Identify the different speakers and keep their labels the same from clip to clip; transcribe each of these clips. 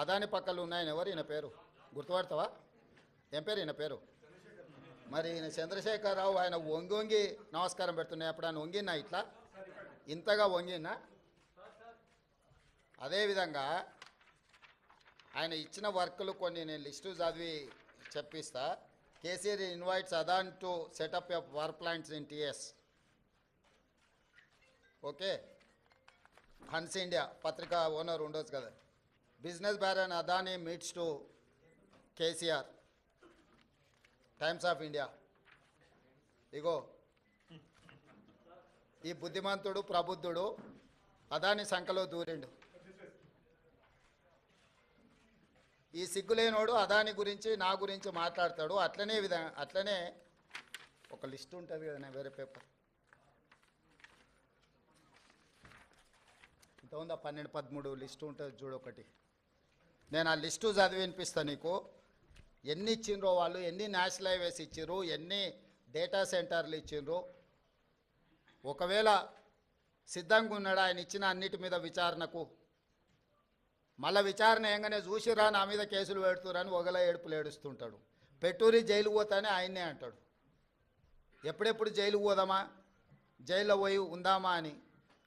Speaker 1: అదాని పక్కలు ఉన్నాయని ఎవరు ఈయన పేరు గుర్తుపడతావా? ఏం పేరు ఈయన పేరు? మరి ఈయన చంద్రశేఖరరావు. ఆయన వంగి వంగి నమస్కారం పెడుతున్నాయి. అప్పుడు ఆయన వంగినా ఇట్లా ఇంతగా వంగినా? అదేవిధంగా ఆయన ఇచ్చిన వర్కులు కొన్ని నేను లిస్టు చదివి చెప్పిస్తా. KCR invites Adani to set up a power plants in TS. Okay, Hans India పత్రికా ఓనర్ ఉండొచ్చు కదా. Business baron Adani meets to KCR, Times of India. ఇగో ఈ బుద్ధిమంతుడు ప్రబుద్ధుడు అదాని సంఖలో దూరిండు. ఈ సిగ్గులేనోడు అదాని గురించి నా గురించి మాట్లాడతాడు. అట్లనే ఒక లిస్ట్ ఉంటుంది కదా, వేరే పేపర్ ఇంత ఉందా, 12-13 లిస్టు ఉంటుంది చూడు ఒకటి. నేను ఆ లిస్టు చదివి వినిపిస్తాను నీకు. ఎన్ని ఇచ్చిండ్రో వాళ్ళు, ఎన్ని నేషనల్ హైవేస్ ఇచ్చిర్రు, ఎన్ని డేటా సెంటర్లు ఇచ్చిండ్రు. ఒకవేళ సిద్ధంగా ఉన్నాడు ఆయన ఇచ్చిన అన్నిటి మీద విచారణకు, మళ్ళీ విచారణ ఏంగానే చూసిరా నా మీద కేసులు పెడుతురని ఒకలా ఏడుపులు ఏడుస్తుంటాడు. పెట్టూరి జైలుకు పోతానే ఆయన్నే అంటాడు. ఎప్పుడెప్పుడు జైలుకు పోదామా, జైల్లో పోయి ఉందామా అని.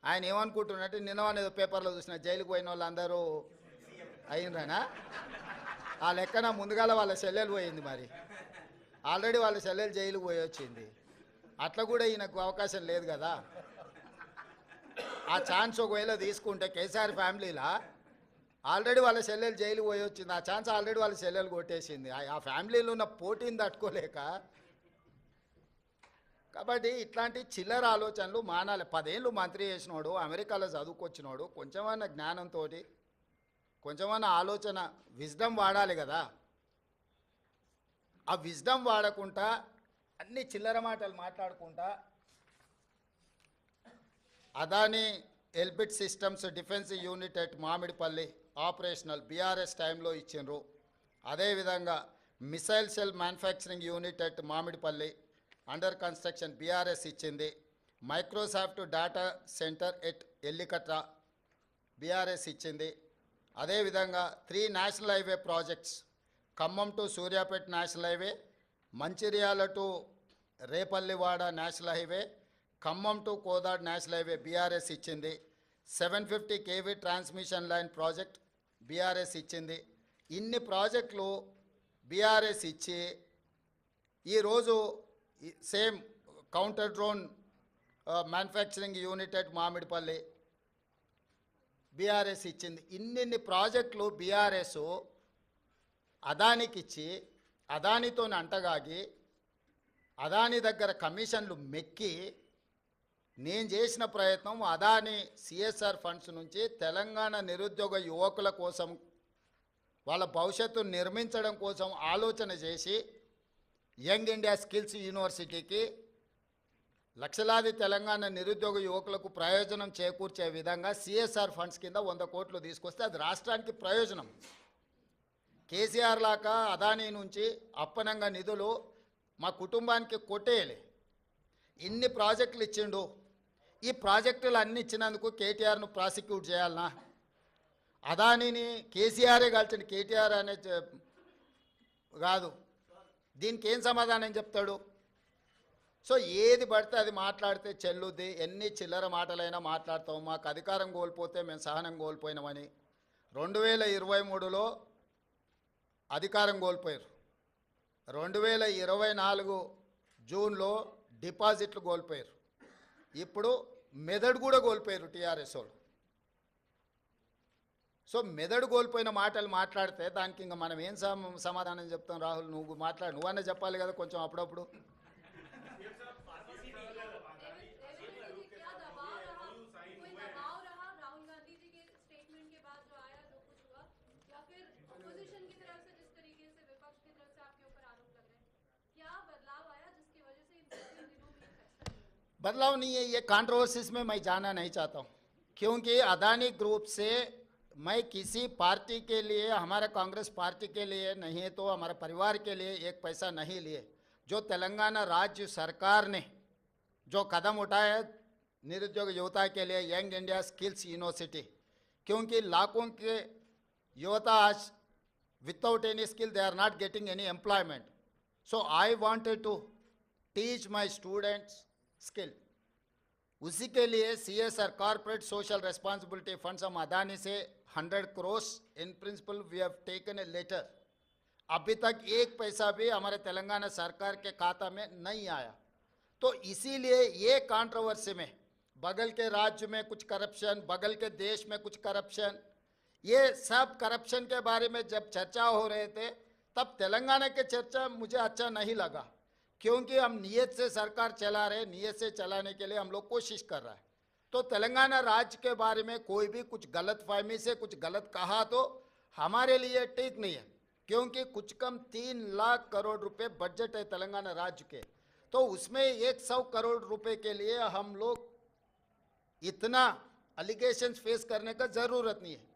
Speaker 1: ఆయన ఏమనుకుంటున్నట్టు నిన్న అనేది పేపర్లో చూసిన జైలుకు పోయిన వాళ్ళు అందరూ అయినరానా? ఆ లెక్కన ముందుగాల వాళ్ళ చెల్లెలు పోయింది. మరి ఆల్రెడీ వాళ్ళ చెల్లెలు జైలుకు పోయి వచ్చింది. అట్లా కూడా ఈయనకు అవకాశం లేదు కదా. ఆ ఛాన్స్ ఒకవేళ తీసుకుంటే కేసీఆర్ ఫ్యామిలీలా ఆల్రెడీ వాళ్ళ చెల్లెలు జైలు పోయి వచ్చింది. ఆ ఛాన్స్ ఆల్రెడీ వాళ్ళ చెల్లెలు కొట్టేసింది. ఆ ఫ్యామిలీలో ఉన్న పోటీని తట్టుకోలేక. కాబట్టి ఇట్లాంటి చిల్లర ఆలోచనలు మానాలి. 10 ఏళ్ళు మంత్రి చేసినోడు, అమెరికాలో చదువుకొచ్చినోడు, కొంచెమన్నా జ్ఞానంతో, కొంచెమన్నా ఆలోచన, విజ్డమ్ వాడాలి కదా. ఆ విజ్డమ్ వాడకుండా అన్ని చిల్లర మాటలు మాట్లాడుకుంటా Adani Elbit systems defence unit at Mamidipalli operational BRS టైంలో ఇచ్చిండ్రు. అదేవిధంగా missile cell manufacturing unit at Mamidipalli under construction BRS ఇచ్చింది. Microsoft data center at Ellikatra BRS ఇచ్చింది. అదేవిధంగా 3 national highway projects, Khammam to Suryapet national highway, Mancherial to Repallivada national highway, Khammam to Kodad national highway BRS ఇచ్చింది. 750 kV transmission line project BRS ఇచ్చింది. ఇన్ని ప్రాజెక్టులు బీఆర్ఎస్ ఇచ్చి ఈరోజు same counter drone manufacturing unit at Mamidipalli BRS ఇచ్చింది. ఇన్ని ప్రాజెక్టులు బీఆర్ఎస్ అదానికి ఇచ్చి అదానితో అంటగాగి అదాని దగ్గర కమిషన్లు మెక్కి నేను చేసిన ప్రయత్నం అదాని సిఎస్ఆర్ ఫండ్స్ నుంచి తెలంగాణ నిరుద్యోగ యువకుల కోసం, వాళ్ళ భవిష్యత్తును నిర్మించడం కోసం ఆలోచన చేసి యంగ్ ఇండియా స్కిల్స్ యూనివర్సిటీకి లక్షలాది తెలంగాణ నిరుద్యోగ యువకులకు ప్రయోజనం చేకూర్చే విధంగా సిఎస్ఆర్ ఫండ్స్ కింద 100 కోట్లు తీసుకొస్తే అది రాష్ట్రానికి ప్రయోజనం. కేసీఆర్ లాగా అదానీ నుంచి అప్పనంగా నిధులు మా కుటుంబానికి కొట్టేయలే. ఇన్ని ప్రాజెక్టులు ఇచ్చిండు. ఈ ప్రాజెక్టులు అన్ని ఇచ్చినందుకు కేటీఆర్ను ప్రాసిక్యూట్ చేయాలనా? అదానీని కేసీఆరే కలిసిండు, కేటీఆర్ అనే కాదు. దీనికి ఏం సమాధానం చెప్తాడు? సో ఏది పడితే అది మాట్లాడితే చెల్లుద్ది. ఎన్ని చిల్లర మాటలైనా మాట్లాడతాం. మాకు అధికారం కోల్పోతే మేము సహనం కోల్పోయినామని 2023లో అధికారం కోల్పోయారు. 2024 జూన్లో డిపాజిట్లు కోల్పోయారు. ఇప్పుడు మెదడు కూడా కోల్పోయారు టీఆర్ఎస్ వాళ్ళు. సో మెదడు కోల్పోయిన మాటలు మాట్లాడితే దానికి ఇంకా మనం ఏం సమాధానం చెప్తాం? రాహుల్ నువ్వు మాట్లాడు, నువ్వన్నా చెప్పాలి కదా కొంచెం అప్పుడప్పుడు. बदलाव नहीं है, ये कंट्रोवर्सीज में मैं जाना नहीं चाहता हूँ, क्योंकि अदानी ग्रुप से मैं किसी पार्टी के लिए, हमारे कांग्रेस पार्टी के लिए नहीं तो हमारे परिवार के लिए एक पैसा नहीं लिए. जो तेलंगाना राज्य सरकार ने जो कदम उठाया निरुद्योग युवता के लिए यंग इंडिया स्किल्स यूनिवर्सिटी, क्योंकि लाखों के युवता आज without any skill they are not getting any employment. So I wanted to teach my students skill. उसी के लिए CSR corporate social responsibility funds हम अदानी से 100 crore in principle we have taken a letter. अभी तक एक पैसा भी हमारे तेलंगाना सरकार के खाता में नहीं आया. तो इसीलिए ये कंट्रोवर्सी में बगल के राज्य में कुछ करप्शन, बगल के देश में कुछ करप्शन, ये सब करप्शन के बारे में जब चर्चा हो रहे थे तब तेलंगाना के चर्चा मुझे अच्छा नहीं लगा, क्योंकि हम नियत से सरकार चला रहे, नियत से चलाने के लिए हम लोग कोशिश कर रहा है. तो तेलंगाना राज्य के बारे में कोई भी कुछ गलत फहमी से कुछ गलत कहा तो हमारे लिए ठीक नहीं है, क्योंकि कुछ कम 3 लाख करोड़ रुपए बजट है तेलंगाना राज्य के. तो उसमें 100 करोड़ रुपए के लिए हम लोग इतना अलिगेशंस फेस करने का ज़रूरत नहीं है.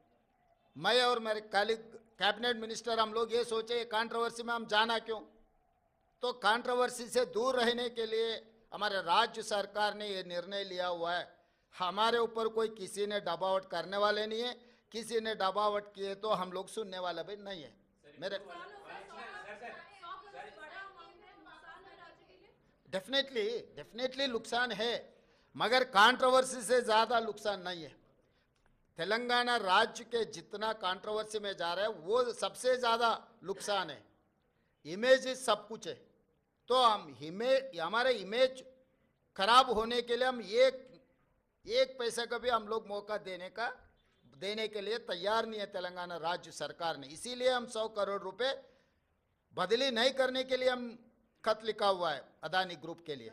Speaker 1: मैं और मेरे कलीग कैबिनेट मिनिस्टर हम लोग ये सोचे कंट्रोवर्सी में हम जाना क्यों. तो कंट्रोवर्सी से दूर रहने के लिए हमारे राज्य सरकार ने ये निर्णय लिया हुआ है. हमारे ऊपर कोई किसी ने दबावट करने वाले नहीं है, किसी ने दबावट किए तो हम लोग सुनने वाला भी नहीं है. मेरे डेफिनेटली नुकसान है, मगर कंट्रोवर्सी से ज़्यादा नुकसान नहीं है. तेलंगाना राज्य के जितना कंट्रोवर्सी में जा रहा है वो सबसे ज़्यादा नुकसान है. इमेज सब कुछ है, तो हम हमारे इमेज खराब होने के लिए हम एक पैसा का भी हम लोग मौका देने के लिए तैयार नहीं है तेलंगाना राज्य सरकार ने. इसीलिए हम 100 करोड़ रुपए बदली नहीं करने के लिए हम खत लिखा हुआ है अदानी ग्रुप के लिए.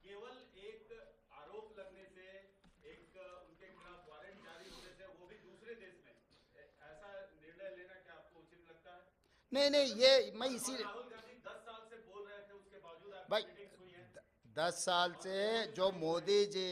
Speaker 2: केवल एक आरोप लगने से, एक उनके खिलाफ वारंट जारी होने से, वो भी दूसरे देश में, ऐसा निर्णय लेना क्या आपको उचित लगता है?
Speaker 1: नहीं, ये मैं इसी
Speaker 2: राहुल गांधी 10 साल से बोल रहे थे, उसके बावजूद आपकी
Speaker 1: भाई
Speaker 2: मीटिंग्स हुई हैं.
Speaker 1: 10 साल से जो मोदी जी